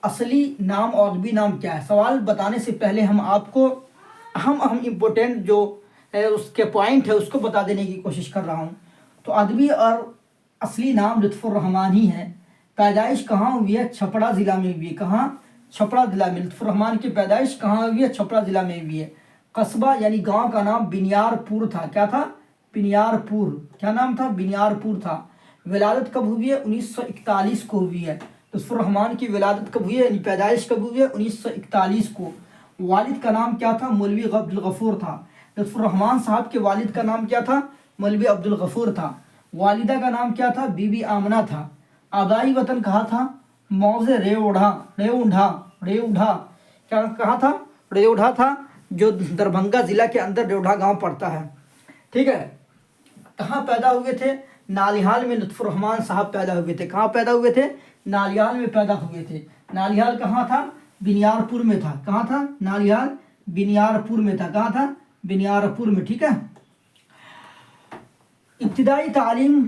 اصلی نام اور ادبی نام کیا ہے؟ سوال بتانے سے پہلے ہم آپ کو اہم امپورٹنٹ جو ہے اس کے پوائنٹ ہے اس کو بتا دینے کی کوشش کر رہا ہوں۔ تو ادبی اور اصلی نام لطف الرحمن ہی ہے۔ پیدائش کہاں ہوئی ہے؟ چھپڑا ضلع میں ہوئی ہے۔ کہاں؟ چھپڑا ضلع میں۔ لطف الرحمن کی پیدائش کہاں ہوئی ہے؟ چھپڑا ضلع میں ہوئی ہے۔ قصبہ یعنی گاؤں کا نام بنیار پور تھا۔ کیا تھا؟ بنیار پور۔ کیا نام تھا؟ بنیار پور تھا۔ ولادت کب ہوئی ہے؟ 1941 کو ہوئی ہے۔ لطف الرحمن کی ولادت کب ہوئی ہے یعنی پیدائش کب ہوئی ہے؟ 1941 کو۔ والد کا نام کیا تھا؟ مولوی عبدالغفور تھا۔ لطف الرحمن صاحب کے والد کا نام کیا تھا؟ مولوی عبدالغفور تھا۔ والدہ کا نام کیا تھا؟ بی بی آمنہ تھا۔ آبائی وطن کہاں تھا؟ موضع ریوڈھا۔ کیا کہاں تھا؟ ریوڈھا تھا، جو دربھنگہ ضلع کے اندر ریوڈھا گاؤں پڑتا ہے۔ ٹھیک ہے۔ کہاں پیدا ہوئے تھے؟ نالیہال میں لطف الرحمن صاحب پیدا ہوئے تھے۔ کہاں پیدا ہوئے تھے؟ نالیہال میں پیدا ہوئے تھے۔ نالیہال کہاں تھا؟ بنیار پور میں تھا۔ کہاں تھا؟ نالیہال بنیار پور میں تھا۔ کہاں تھا؟ بنیار پور میں۔ ٹھیک ہے۔ ابتدائی تعلیم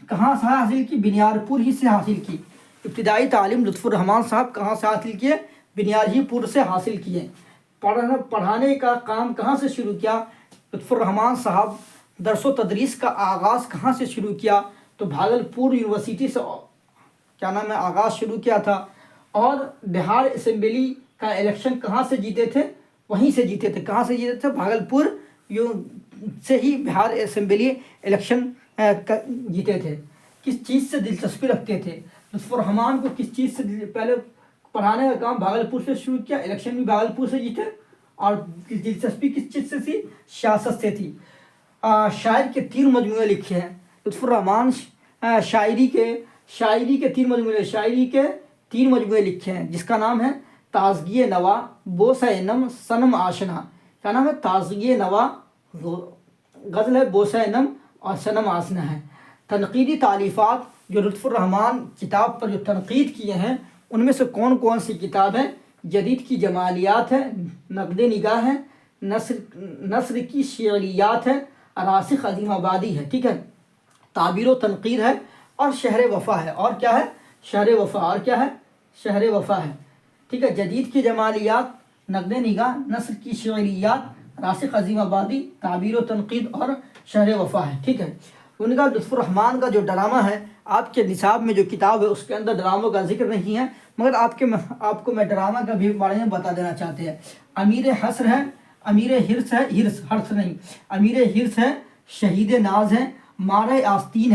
کہاں سے حاصل کی؟ بنیار پور ہی سے حاصل کی۔ ابتدائی تعلیم لطف الرحمن صاحب کہاں سے حاصل کیے؟ بنیار ہی پور سے حاصل کیے۔ پڑھانے کا کام کہاں سے شروع کیا لطف الرحمن صاحب؟ درس و تدریس کا آغاز کہاں سے شروع کیا؟ تو بھاگلپور یونیورسٹی سے کیا نام ہے آغاز شروع کیا تھا۔ اور بہار اسمبلی کا الیکشن کہاں سے جیتے تھے؟ وہیں سے جیتے تھے۔ کہاں سے جیتے تھے؟ بھاگلپور سے ہی بہار اسمبلی الیکشن جیتے تھے۔ کس چیز سے دلچسپی رکھتے تھے؟ لطف الرحمن کو کس چیز سے پہلے پڑھانے کا کام بھاگلپور سے شروع کیا، الیکشن بھی بھاگلپور سے جیتے، اور دلچسپی کس چیز سے تھی؟ سیاست سے تھی۔ شاعر کے 3 مجموعے لکھے ہیں لطف الرحمن۔ شاعری کے 3 مجموعے لکھے ہیں، جس کا نام ہے تازگی نوا، بوسہ نم، صنم آشنا۔ کیا نام ہے؟ تازگی نوا غزل ہے، بوسہ نم اور صنم آشنا ہے۔ تنقیدی تالیفات جو لطف الرحمن کتاب پر جو تنقید کیے ہیں ان میں سے کون کون سی کتاب ہیں؟ جدید کی جمالیات ہے، نقد نگاہ ہے، نثر کی شعریات ہے، راسخ عظیم آبادی ہے۔ ٹھیک ہے۔ تعبیر و تنقید ہے، اور شہر وفا ہے۔ اور کیا ہے؟ شہر وفا۔ اور کیا ہے؟ شہر وفا ہے۔ ٹھیک ہے۔ جدید کی جمالیات، نقد نگاہ، نثر کی شعریات، راسخ عظیم آبادی، تعبیر و تنقید اور شہر وفا ہے۔ ٹھیک ہے۔ ان کا لطف الرحمن کا جو ڈرامہ ہے، آپ کے نصاب میں جو کتاب ہے اس کے اندر ڈراموں کا ذکر نہیں ہے، مگر آپ کو میں ڈرامہ کا بھی بارے میں بتا دینا چاہتے ہیں۔ امیر حسر ہے، امیر حرص ہے، حرص نہیں، امیر حرص ہے، شہید ناز ہے، مارے آستین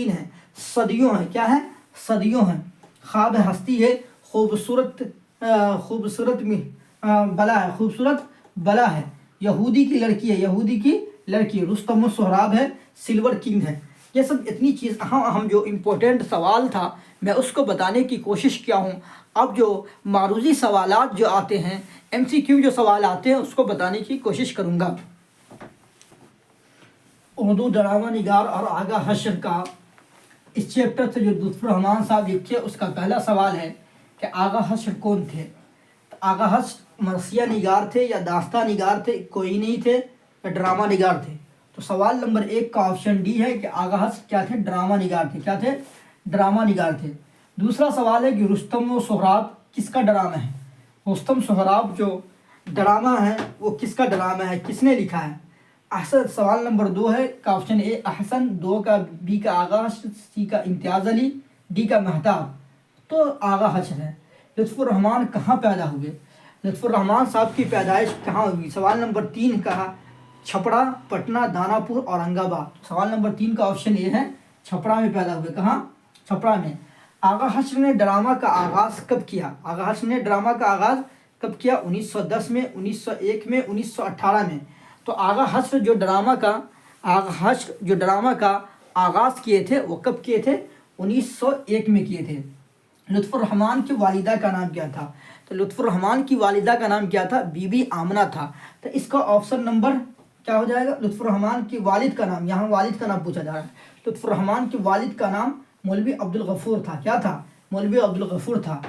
ہے، صدیوں ہے۔ کیا ہے؟ صدیوں ہے۔ خواب ہستی ہے، خوبصورت بلا ہے، یہودی کی لڑکی، رستم و سہراب ہے، سلور کنگ ہے۔ یہ سب اتنی چیز اہم جو امپورٹنٹ سوال تھا میں اس کو بتانے کی کوشش کیا ہوں۔ اب جو معروضی سوالات جو آتے ہیں، MCQ جو سوال آتے ہیں اس کو بتانے کی کوشش کروں گا۔ اردو ڈرامہ نگار اور آغا حشر کا اس چیپٹر سے جو لطف الرحمن صاحب لکھے اس کا پہلا سوال ہے کہ آغا حشر کون تھے؟ آغا حشر مرثیہ نگار تھے یا داستان نگار تھے؟ کوئی نہیں تھے، یا ڈرامہ نگار تھے؟ تو سوال نمبر 1 کا آپشن ڈی ہے کہ آغا حشر کیا تھے؟ ڈرامہ نگار تھے۔ کیا تھے؟ ڈرامہ نگار تھے۔ دوسرا سوال ہے کہ رستم و سہراب کس کا ڈرامہ ہے؟ رستم سہراب جو ڈرامہ ہے وہ کس کا ڈرامہ ہے؟ کس نے لکھا ہے؟ احسن سوال نمبر 2 ہے کا آپشن اے احسن، 2 کا بی کا آغا حشر، سی کا امتیاز علی، ڈی کا مہتاب۔ تو آغا حشر ہے۔ لطف الرحمن کہاں پیدا ہوئے؟ لطف الرحمن صاحب کی پیدائش کہاں ہوئی؟ سوال نمبر 3 کا چھپڑا، پٹنہ، داناپور، اورنگ آباد۔ سوال نمبر 3 کا آپشن اے ہے چھپڑا میں پیدا ہوئے۔ کہاں؟ چھپڑا میں۔ آغا حشر نے ڈرامہ کا آغاز کب کیا؟ آغا حشر نے ڈرامہ کا آغاز کب کیا؟ 1910 میں، 1901 میں، 1918 میں۔ تو آغا حشر جو ڈرامہ کا آغاز کیے تھے وہ کب کیے تھے؟ 1901 میں کیے تھے۔ لطف الرحمن کی والدہ کا نام کیا تھا؟ تو لطف الرحمن کی والدہ کا نام کیا تھا؟ بی بی آمنہ تھا۔ تو اس کا آپشن نمبر کیا ہو جائے گا؟ لطف الرحمن کی والد کا نام، یہاں والد کا نام پوچھا جا رہا ہے۔ لطف الرحمن کی والد کا نام مولوی عبدالغفور تھا۔ کیا تھا؟ مولوی عبدالغفور تھا۔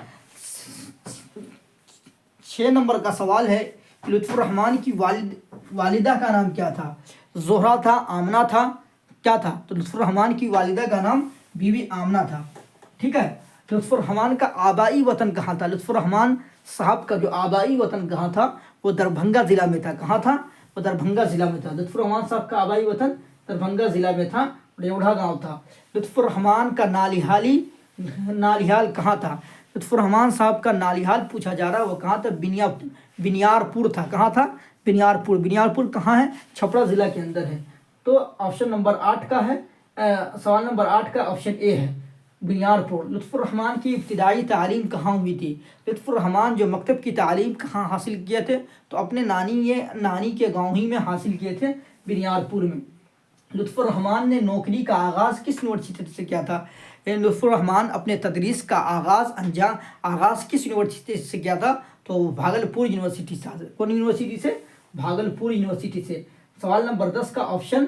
6 نمبر کا سوال ہے کہ لطف الرحمن کی والدہ کا نام کیا تھا؟ زہرا تھا، آمنہ تھا، کیا تھا؟ تو لطف الرحمن کی والدہ کا نام بی بی آمنہ تھا۔ ٹھیک ہے۔ لطف الرحمان کا آبائی وطن کہاں تھا؟ لطف الرحمان صاحب کا جو آبائی وطن کہاں تھا وہ دربھنگہ ضلع میں تھا. کہاں تھا؟ وہ دربھنگہ ضلع میں تھا. لطف الرحمان صاحب کا آبائی وطن دربھنگہ ضلع میں تھا، ریوڑا گاؤں تھا. لطف الرحمان کا نالیحال کہاں تھا؟ لطف الرحمان صاحب کا نالیحال پوچھا جا رہا ہے، وہ کہاں تھا؟ بنیارپور تھا. کہاں تھا؟ بنیارپور. بنیارپور کہاں ہے؟ چھپرا ضلع کے اندر ہے. تو آپشن نمبر 8 کا ہے، سوال نمبر 8 کا آپشن اے ہے، بنیارپور. لطف الرحمان کی ابتدائی تعلیم کہاں ہوئی تھی؟ لطف الرحمان جو مکتب کی تعلیم کہاں حاصل کیے تھے؟ تو اپنے نانی کے گاؤں ہی میں حاصل کیے تھے، بنیارپور میں. لطف الرحمان نے نوکری کا آغاز کس یونیورسٹی سے کیا تھا؟ یعنی لطف الرحمان اپنے تدریس کا آغاز کس یونیورسٹی سے کیا تھا؟ تو بھاگلپور یونیورسٹی سے. کون یونیورسٹی سے؟ بھاگلپور یونیورسٹی سے. سوال نمبر 10 کا آپشن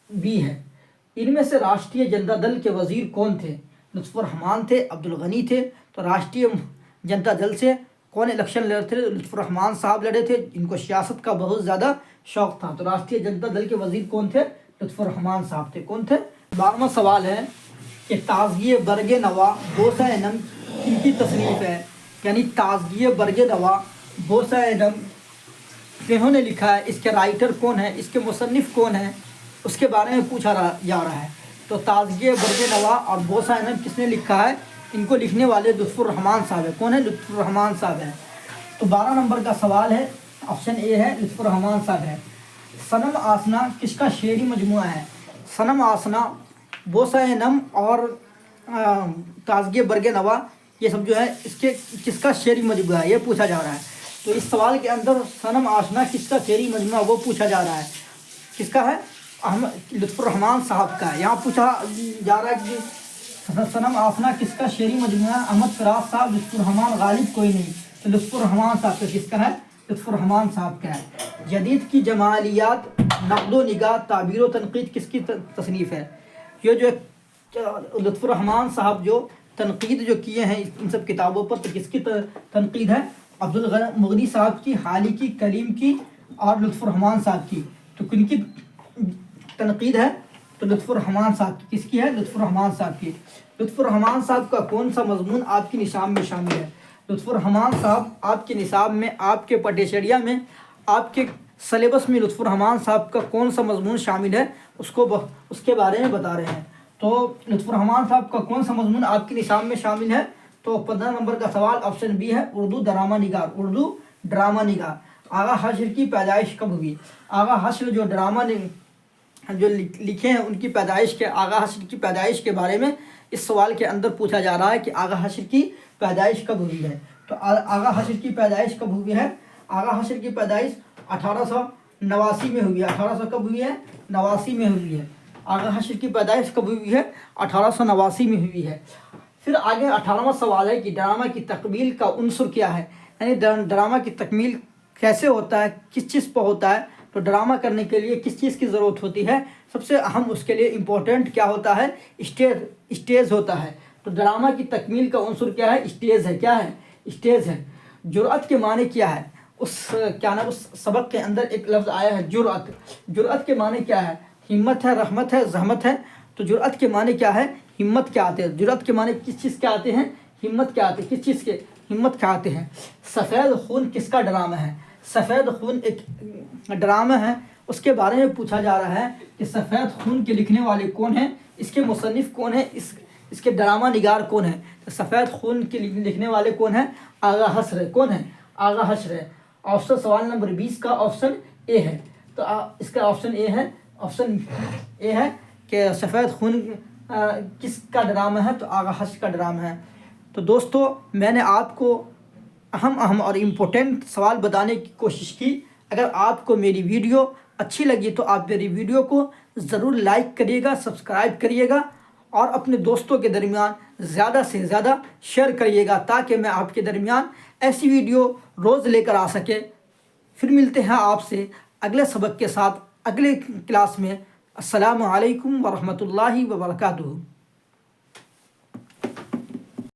بی ہے. ان میں سے راشٹریہ جنتا دل کے وزیر کون تھے؟ لطف الرحمان تھے، عبدالغنی تھے. تو راشٹریہ جنتا دل سے کون الیکشن لڑے تھے؟ لطف الرحمان صاحب لڑے تھے، ان کو سیاست کا بہت زیادہ شوق تھا. تو راشٹریہ جنتا دل کے وزیر کون تھے؟ لطف الرحمان صاحب تھے. کون تھے؟ 12واں سوال ہے کہ تازگی برگ نوا بوسہ نم کن کی تصنیف ہے؟ یعنی تازگی برگ نوا بوسہ نم کنہوں نے لکھا ہے؟ اس کے رائٹر کون ہے؟ اس کے مصنف کون ہے؟ اس کے بارے میں پوچھا جا رہا ہے. تو تازگی برگ نوا اور بوسہ نم کس نے لکھا ہے؟ ان کو لکھنے والے لطف الرحمان صاحب ہے. کون ہے؟ لطف الرحمان صاحب ہے. تو 12 نمبر کا سوال ہے، آپشن اے ہے، لطف الرحمان صاحب ہے. صنم آسنا کس کا شعری مجموعہ ہے؟ صنم آسنا، بوسہ نم اور تازگی برگ نوا، یہ سب جو ہے اس کے کس کا شعری مجموعہ ہے، یہ پوچھا جا رہا ہے. تو اس سوال کے اندر صنم آسنا کس کا شعری مجموعہ وہ پوچھا جا رہا ہے. کس کا ہے؟ لطف الرحمان صاحب کا ہے. یہاں پوچھا جا رہا ہے کہ صنم آسنا کس کا شعری مجموعہ ہے؟ احمد فراز صاحب، لطف الرحمان، غالب کوئی نہیں. تو لطف الرحمان صاحب کا کس کا ہے؟ لطف الرحمان صاحب کا ہے. جدید کی جمالیات، نقد و نگاہ، تعبیر و تنقید کس کی تصنیف ہے؟ یہ جو لطف الرحمان صاحب جو تنقید جو کیے ہیں ان سب کتابوں پر، تو کس کی تنقید ہے؟ عبدالمغنی صاحب کی، حالی کی، کلیم کی اور لطف الرحمان صاحب کی. تو کن کی تنقید ہے؟ تو لطف الرحمان صاحب کی. کس کی ہے؟ لطف الرحمان صاحب کی. لطف الرحمان صاحب کا کون سا مضمون آپ کی نصاب میں شامل ہے؟ لطف الرحمان صاحب آپ کے نصاب میں، آپ کے پٹیشریا میں، آپ کے سلیبس میں لطف الرحمان صاحب کا کون سا مضمون شامل ہے اس کے بارے میں بتا رہے ہیں. تو لطف الرحمان صاحب کا کون سا مضمون آپ کے نصاب میں شامل ہے؟ تو 15 نمبر کا سوال آپشن بی ہے، اردو ڈرامہ نگار. اردو ڈرامہ نگار. آغا حشر کی پیدائش کب ہوئی؟ آغا حشر جو ڈرامہ جو لکھے ہیں ان کی پیدائش کے، آغا حشر کی پیدائش کے بارے میں اس سوال کے اندر پوچھا جا رہا ہے کہ آغا حشر کی پیدائش کب ہوئی ہے. تو آغا حشر کی پیدائش کب ہوئی ہے؟ آغا حشر کی پیدائش 1889 میں ہوئی ہے. 1800 کب ہوئی ہے؟ 89 میں ہوئی ہے. آغا حشر کی پیدائش کب ہوئی ہے؟ 1889 میں ہوئی ہے. پھر آگے 18واں سوال ہے کہ ڈرامہ کی تکمیل کا عنصر کیا ہے؟ یعنی ڈرامہ کی تکمیل کیسے ہوتا ہے، کس چیز پہ ہوتا ہے؟ تو ڈرامہ کرنے کے لیے کس چیز کی ضرورت ہوتی ہے؟ سب سے اہم اس کے لیے امپورٹنٹ کیا ہوتا ہے؟ اسٹیج ہوتا ہے. تو ڈرامہ کی تکمیل کا عنصر کیا ہے؟ اسٹیج ہے. کیا ہے؟ اسٹیج ہے. جرأت کے معنی کیا ہے؟ اس سبق کے اندر ایک لفظ آیا ہے جرأت. جرأت کے معنی کیا ہے؟ ہمت ہے، رحمت ہے، زحمت ہے. تو جرأت کے معنی کیا ہے؟ ہمت کیا آتے ہیں؟ جرأت کے معنی کس چیز کے آتے ہیں؟ ہمت کیا آتے ہیں؟ کس چیز کے؟ ہمت کیا آتے ہیں. سفید خون کس کا ڈرامہ ہے؟ سفید خون ایک ڈرامہ ہے، اس کے بارے میں پوچھا جا رہا ہے کہ سفید خون کے لکھنے والے کون ہیں، اس کے مصنف کون ہیں، اس کے ڈرامہ نگار کون ہیں. سفید خون کے لکھنے والے کون ہیں؟ آغا حشر ہے. کون ہے؟ آغا حشر ہے. آپشن سوال نمبر 20 کا آپشن اے ہے. تو اس کا آپشن اے ہے، آپشن اے ہے کہ سفید خون کس کا ڈرامہ ہے؟ تو آغا حشر کا ڈرامہ ہے. تو دوستو میں نے آپ کو اہم اور امپورٹنٹ سوال بتانے کی کوشش کی. اگر آپ کو میری ویڈیو اچھی لگی تو آپ میری ویڈیو کو ضرور لائک کریے گا، سبسکرائب کریے گا اور اپنے دوستوں کے درمیان زیادہ سے زیادہ شیئر کریے گا تاکہ میں آپ کے درمیان ایسی ویڈیو روز لے کر آ سکے. پھر ملتے ہیں آپ سے اگلے سبق کے ساتھ اگلے کلاس میں. السلام علیکم ورحمۃ اللہ وبرکاتہ.